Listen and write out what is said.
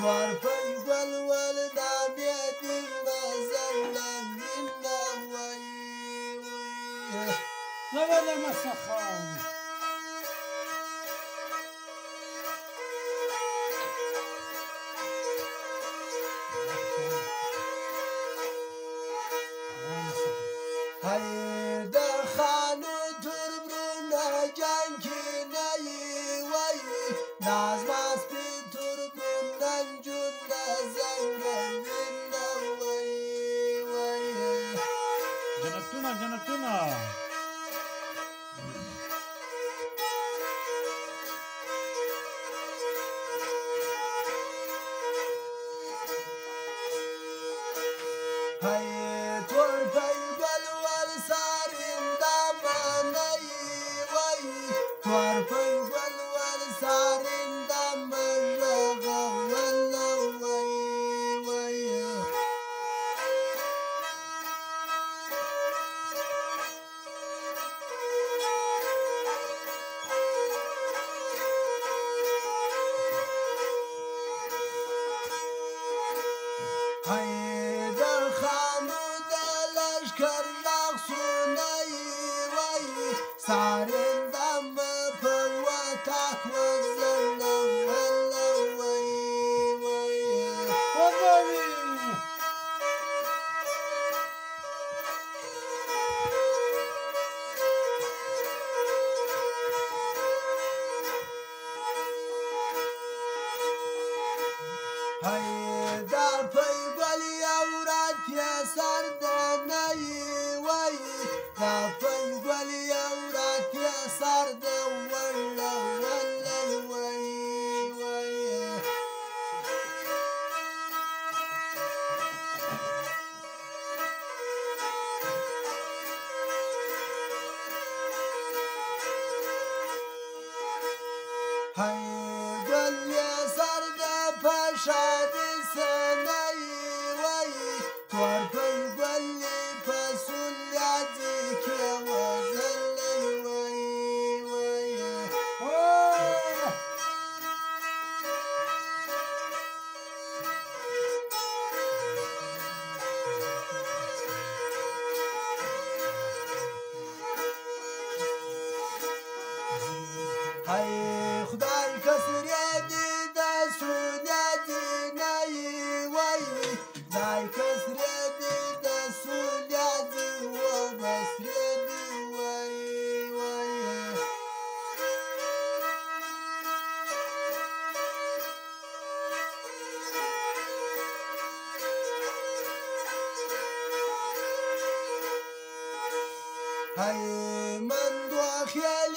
طرفي والولد بيدي مزلنا وي ولا مسخان هيدا خانو تربرونا جانكينا وي ناز ماس بي تربرونا نجونا زنگنا وي جنتنا هاي توربي بالوال صارين دامني وي توربي بالوال صارين دامن رغا ولا وي هيدا خانو دلشكر لغسوني وي صارين دم برواتك وزلنا ولا وي هيدا بيقول يا وراد يا سردني وي دا بيقول يا وراد يا سرد ولا وي هيقول يا سرد بشاد سني وي توربي يقول لي بسول يديك يا وزلي وي هاي خداي كسر يدي دا سولادي ناي وي داي كسر يدي دا سولادي وبس يدي وي هاي من دوا خيال